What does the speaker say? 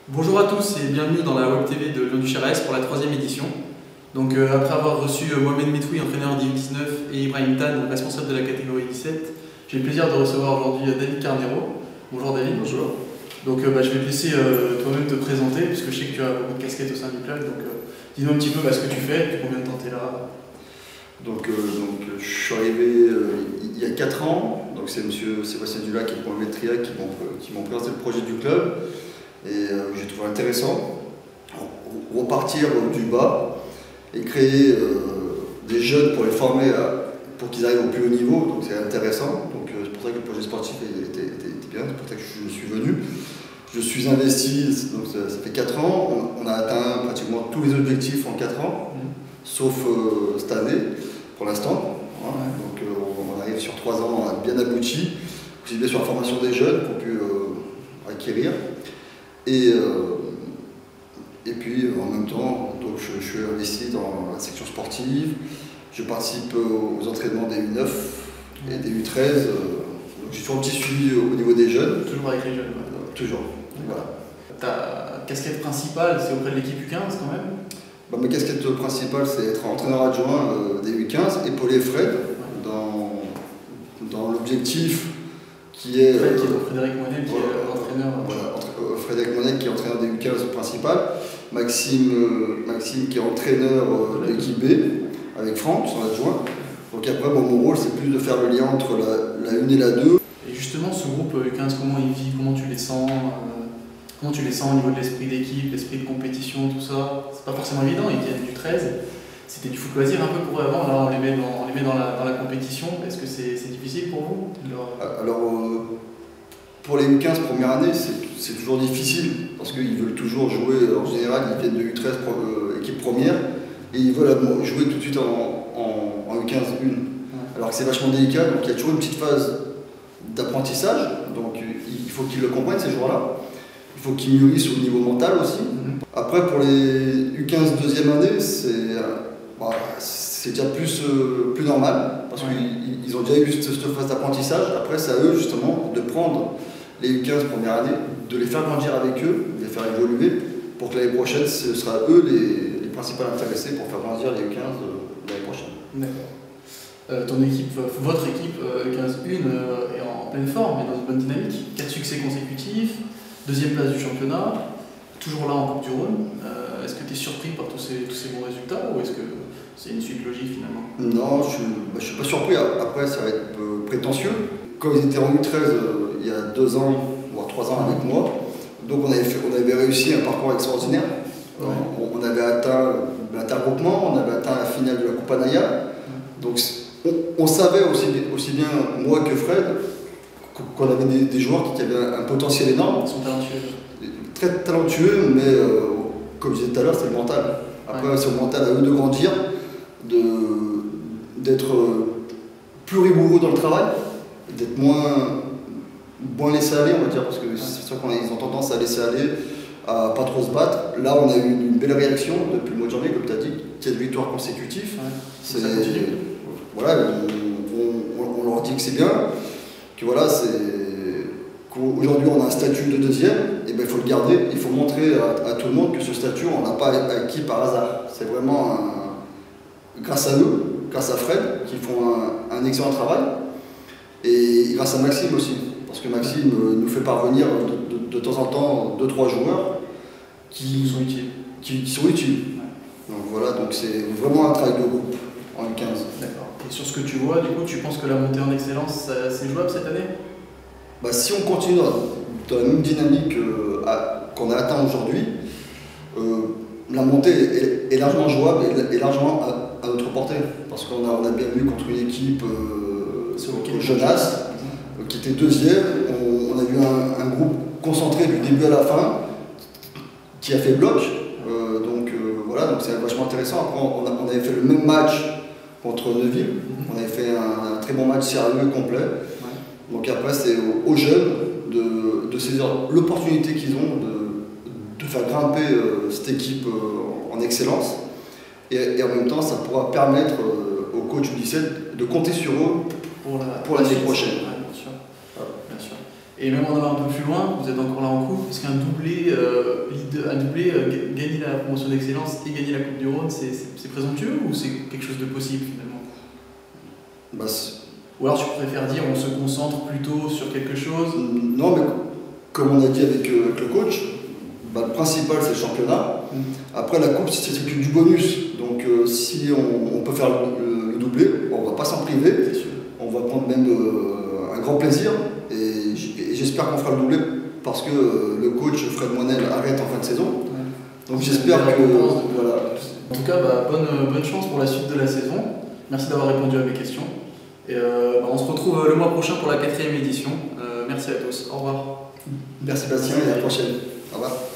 Bonjour à tous et bienvenue dans la Web TV de Lyon du Cher pour la 3e édition. Donc après avoir reçu Mohamed Metoui, entraîneur en DU19, et Ibrahim Tan, responsable de la catégorie 17, j'ai le plaisir de recevoir aujourd'hui David Carnero. Bonjour David. Bonjour. Donc je vais te laisser toi-même te présenter puisque je sais que tu as beaucoup de casquettes au sein du club. Donc dis-nous un petit peu ce que tu fais, depuis combien de temps tu es là. Donc, je suis arrivé il y a 4 ans, donc c'est M. Sébastien Dulac et Mohamed Triac qui m'ont présenté le projet du club et j'ai trouvé intéressant repartir du bas et créer des jeunes pour les former pour qu'ils arrivent au plus haut niveau, donc c'est intéressant. Donc c'est pour ça que le projet sportif était bien, c'est pour ça que je suis venu. Je suis investi, donc ça fait 4 ans, on a atteint pratiquement tous les objectifs en 4 ans, sauf cette année. Pour l'instant, hein. Donc on arrive sur 3 ans bien abouti, aussi bien sur la formation des jeunes qu'on pu acquérir. Et puis en même temps, donc, je suis investi dans la section sportive, je participe aux entraînements des U9 et des U13, donc j'ai toujours un petit suivi au niveau des jeunes. Toujours avec les jeunes. Toujours. Voilà. Ta casquette principale, c'est auprès de l'équipe U15 quand même? Ma casquette principale, c'est être entraîneur adjoint des U15, épauler Fred dans l'objectif qui est. Fred, qui est donc Frédéric Monnet, qui est l'entraîneur. Voilà, Frédéric Monnet qui est entraîneur des U15 principal, Maxime qui est entraîneur de l'équipe B, avec Franck, son adjoint. Donc après, mon rôle, c'est plus de faire le lien entre la 1 et la 2. Et justement, ce groupe U15, comment il vit, comment tu les sens? Comment tu les sens au niveau de l'esprit d'équipe, l'esprit de compétition, tout ça? C'est pas forcément évident, ils viennent du 13. C'était du foot loisir un peu pour eux avant, là on les met dans la compétition. Est-ce que c'est difficile pour vous? Alors, pour les U15 première année, c'est toujours difficile, parce qu'ils veulent toujours jouer, en général ils viennent de U13 équipe première, et ils veulent jouer tout de suite en U15 1. Alors que c'est vachement délicat, donc il y a toujours une petite phase d'apprentissage, donc il faut qu'ils le comprennent ces joueurs-là. Il faut qu'ils mûrissent au niveau mental aussi. Après, pour les U15 deuxième année, c'est déjà plus normal, parce qu'ils ont déjà eu cette phase d'apprentissage. Après, c'est à eux justement de prendre les U15 première année, de les faire grandir avec eux, de les faire évoluer, pour que l'année prochaine, ce sera eux les principaux intéressés pour faire grandir les U15 l'année prochaine. D'accord. Ton équipe, votre équipe U15-1 est en pleine forme, est dans une bonne dynamique. 4 succès consécutifs. 2e place du championnat, toujours là en Coupe du Rhône. Est-ce que tu es surpris par tous ces bons résultats ou est-ce que c'est une suite logique finalement? Non, je ne suis pas surpris. Après, ça va être prétentieux. Quand ils étaient en U13 il y a 2 ans, voire 3 ans avec moi, donc on avait réussi un parcours extraordinaire. On avait atteint l'intergroupement, on avait atteint la finale de la Coupe Anaya. Donc on savait aussi bien moi que Fred qu'on avait des joueurs qui avaient un potentiel énorme. Ils sont talentueux. Très talentueux, mais comme je disais tout à l'heure, c'est le mental. Après, c'est le mental à eux de grandir, d'être plus rigoureux dans le travail, d'être moins laissé aller, on va dire, parce que c'est sûr qu'ils ont tendance à laisser aller, à pas trop se battre. Là, on a eu une belle réaction depuis le mois de janvier, comme tu as dit, 4 victoires consécutives. Ça continue. Voilà, on leur dit que c'est bien. Qu'aujourd'hui on a un statut de deuxième, et il faut le garder, il faut montrer à tout le monde que ce statut on l'a pas acquis par hasard. C'est vraiment grâce à eux, grâce à Fred, qui font un excellent travail, et grâce à Maxime aussi, parce que Maxime nous fait parvenir de temps en temps 2-3 joueurs qui sont utiles. Donc voilà, donc c'est vraiment un travail de groupe en U15. D'accord. Et sur ce que tu vois, du coup, tu penses que la montée en excellence, c'est jouable cette année? Si on continue dans la même dynamique qu'on a atteint aujourd'hui, la montée est largement jouable et largement à notre portée. Parce qu'on a bien vu contre une équipe Jonas, qui était deuxième. On a vu un groupe concentré du début à la fin, qui a fait bloc. Donc c'est vachement intéressant. Après, on avait fait le même match contre Neuville. On avait fait un très bon match sérieux, complet. Donc après, c'est aux jeunes de saisir l'opportunité qu'ils ont de faire grimper cette équipe en excellence. Et en même temps, ça pourra permettre aux coachs U17 de compter sur eux pour l'année prochaine. Ouais, bien sûr. Et même en allant un peu plus loin, vous êtes encore là en coupe, est-ce qu'un doublé, gagner la promotion d'excellence et gagner la Coupe du Rhône, c'est présomptueux ou c'est quelque chose de possible finalement? Bah, ou alors tu préfères dire on se concentre plutôt sur quelque chose? Non, mais comme on a dit avec le coach, bah, le principal c'est le championnat. Après la coupe, c'est que du bonus. Donc si on peut faire le doublé, on ne va pas s'en priver. On va prendre même un grand plaisir. Et j'espère qu'on fera le doublé parce que le coach Fred Monel arrête en fin de saison. Donc j'espère que... Voilà. En tout cas, bah, bonne chance pour la suite de la saison. Merci d'avoir répondu à mes questions. Et on se retrouve le mois prochain pour la 4e édition. Merci à tous. Au revoir. Merci Bastien et à la prochaine. Au revoir.